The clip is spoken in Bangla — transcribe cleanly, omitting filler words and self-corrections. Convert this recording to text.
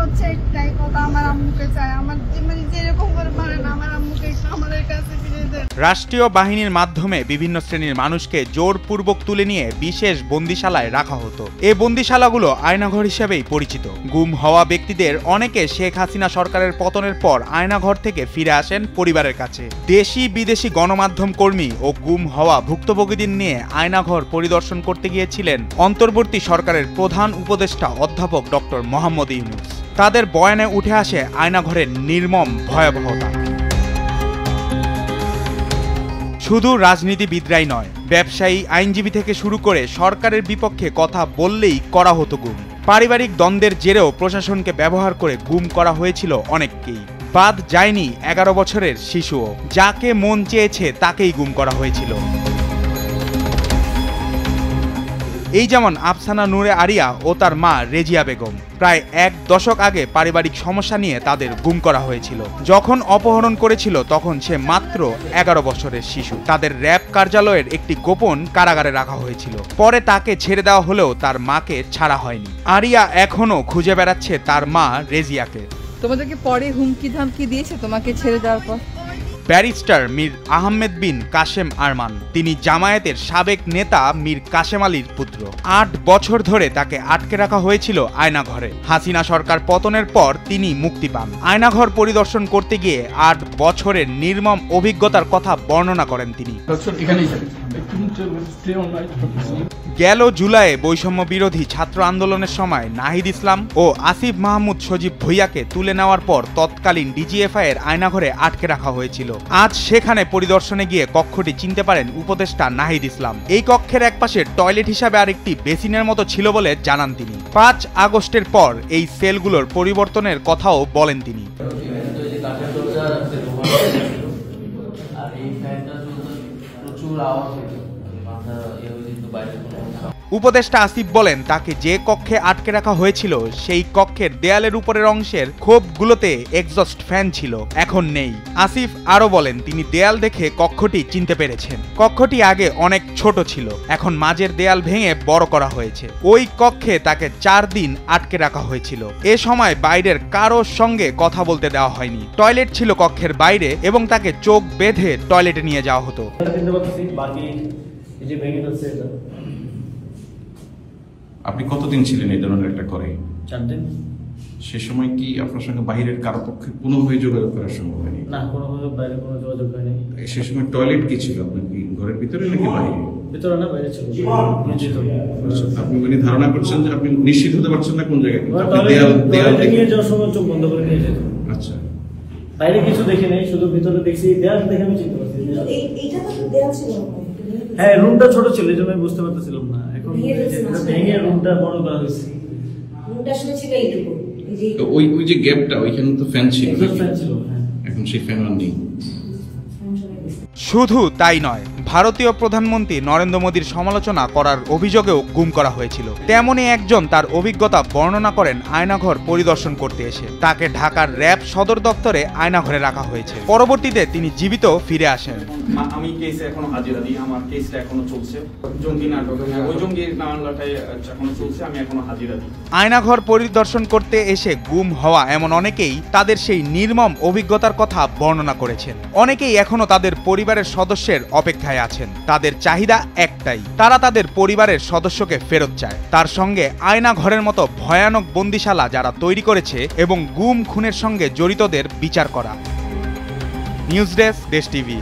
হচ্ছে একটাই কথা, আমার আম্মুকে চাই। আমার মানে যেরকম করে পারেন আমার আম্মুকে আমাদের কাছে ফিরে দেন। রাষ্ট্রীয় বাহিনীর মাধ্যমে বিভিন্ন শ্রেণীর মানুষকে জোরপূর্বক তুলে নিয়ে বিশেষ বন্দিশালায় রাখা হতো। এই বন্দিশালাগুলো আয়নাঘর হিসেবেই পরিচিত। গুম হওয়া ব্যক্তিদের অনেকে শেখ হাসিনা সরকারের পতনের পর আয়নাঘর থেকে ফিরে আসেন পরিবারের কাছে। দেশি বিদেশি গণমাধ্যম কর্মী ও গুম হওয়া ভুক্তভোগীদের নিয়ে আয়নাঘর পরিদর্শন করতে গিয়েছিলেন অন্তর্বর্তী সরকারের প্রধান উপদেষ্টা অধ্যাপক ডক্টর মোহাম্মদ ইউনূস। তাদের বয়ানে উঠে আসে আয়নাঘরের নির্মম ভয়াবহতা। শুধু রাজনীতিবিদরাই নয়, ব্যবসায়ী, আইনজীবী থেকে শুরু করে সরকারের বিপক্ষে কথা বললেই করা হতো গুম। পারিবারিক দ্বন্দ্বের জেরেও প্রশাসনকে ব্যবহার করে গুম করা হয়েছিল অনেককেই। বাদ যায়নি 11 বছরের শিশুও। যাকে মন চেয়েছে তাকেই গুম করা হয়েছিল। এই যেমন আফসানা নূরে আরিয়া ও তার মা রেজিয়া বেগম। প্রায় 1 দশক আগে পারিবারিক সমস্যা নিয়ে তাদের গুম করা হয়েছিল। যখন অপহরণ করেছিল তখন সে মাত্র 11 বছরের শিশু। তাদের র্যাব কার্যালয়ের একটি গোপন কারাগারে রাখা হয়েছিল। পরে তাকে ছেড়ে দেওয়া হলেও তার মাকে ছাড়া হয়নি। আরিয়া এখনো খুঁজে বেড়াচ্ছে তার মা রেজিয়াকে। তোমাদেরকে পরে হুমকি ধামকি দিয়েছে তোমাকে ছেড়ে দেওয়ার পর? ব্যারিস্টার মীর আহমেদ বিন কাশেম আরমান, তিনি জামায়াতের সাবেক নেতা মীর কাশেম আলীর পুত্র। 8 বছর ধরে তাকে আটকে রাখা হয়েছিল আয়নাঘরে। হাসিনা সরকার পতনের পর তিনি মুক্তি পান। আয়নাঘর পরিদর্শন করতে গিয়ে 8 বছরের নির্মম অভিজ্ঞতার কথা বর্ণনা করেন তিনি। গেল জুলাইয়ে বৈষম্য বিরোধী ছাত্র আন্দোলনের সময় নাহিদ ইসলাম ও আসিফ মাহমুদ সজীব ভুইয়াকে তুলে নেওয়ার পর তৎকালীন ডিজিএফআই এর আয়নাঘরে আটকে রাখা হয়েছিল। আজ সেখানে পরিদর্শনে গিয়ে কক্ষটি চিনতে পারেন উপদেষ্টা নাহিদ ইসলাম। এই কক্ষের একপাশে টয়লেট হিসাবে আরেকটি বেসিনের মতো ছিল বলে জানান তিনি। 5 আগস্টের পর এই সেলগুলোর পরিবর্তনের কথাও বলেন তিনি। উপদেষ্টা আসিফ বলেন, তাকে যে কক্ষে আটকে রাখা হয়েছিল সেই কক্ষের দেয়ালের উপরের অংশের খোপগুলোতে এক্সস্ট ফ্যান ছিল, এখন নেই। আসিফ আরো বলেন, তিনি দেয়াল দেখে কক্ষটি চিনতে পেরেছেন। কক্ষটি আগে অনেক ছোট ছিল, এখন মাঝের দেয়াল ভেঙে বড় করা হয়েছে। ওই কক্ষে তাকে 4 দিন আটকে রাখা হয়েছিল। এ সময় বাইরের কারোর সঙ্গে কথা বলতে দেওয়া হয়নি। টয়লেট ছিল কক্ষের বাইরে এবং তাকে চোখ বেঁধে টয়লেটে নিয়ে যাওয়া হতো। আপনি কতদিন ছিলেন এই ধরনের একটা করে? 4 দিন। সে সময় কি আপনার সঙ্গে বাইরের কারো পক্ষে কোনোভাবে যোগাযোগ করা সম্ভব হয়নি? না, কোনোভাবে বাইরে কোনো যোগাযোগ হয়নি। সে সময় টয়লেট কি ছিল? আপনার কি ঘরের ভিতরে নাকি বাইরে? ভিতরে না, বাইরে ছিল। আপনি মানে ধারণা করছেন যে আপনি নিশ্চিত হতে পারছেন না কোন জায়গায়? দেয়াল নিয়ে যাওয়ার সময় চোখ বন্ধ করে নিয়ে যেত। আচ্ছা, বাইরে কিছু দেখি নাই, শুধু ভিতরে দেখছি। দেয়াল দেখে আমি চিনতে পারছি। এইটা তো দেয়াল ছিল। হ্যাঁ, রুমটা ছোট ছিল, এই জন্য আমি বুঝতে পারতেছিলাম না। এখন ভেঙে রুমটা বড় করা হয়েছে। রুমটা আসলে ছিল এইটুকু। ওই যে গ্যাপটা, ওইখানে তো ফ্যান ছিল। ফ্যান ছিল, হ্যাঁ। এখন সেই ফ্যান আর নেই। শুধু তাই নয়, ভারতীয় প্রধানমন্ত্রী নরেন্দ্র মোদীর সমালোচনা করার অভিযোগেও গুম করা হয়েছিল। তেমনই একজন তার অভিজ্ঞতা বর্ণনা করেন আয়নাঘর পরিদর্শন করতে এসে। তাকে ঢাকার র্যাব সদর দপ্তরে আয়নাঘরে রাখা হয়েছে। পরবর্তীতে তিনি জীবিত ফিরে আসেন। আমি কেসে এখনো হাজিরা দিই, আমার কেসটা এখনো চলছে। জঙ্গি নাটক, ওই জঙ্গির মামলাটাই এখনো চলছে, আমি এখনো হাজিরা দিই। আয়নাঘর পরিদর্শন করতে এসে গুম হওয়া এমন অনেকেই তাদের সেই নির্মম অভিজ্ঞতার কথা বর্ণনা করেছেন। অনেকেই এখনো তাদের পরিবারের সদস্যের অপেক্ষায় আছেন। তাদের চাহিদা একটাই, তারা তাদের পরিবারের সদস্যকে ফেরত চায়। তার সঙ্গে আয়নাঘরের মতো ভয়ানক বন্দিশালা যারা তৈরি করেছে এবং গুম খুনের সঙ্গে জড়িতদের বিচার করা। নিউজ ডেস্ক, দেশ টিভি।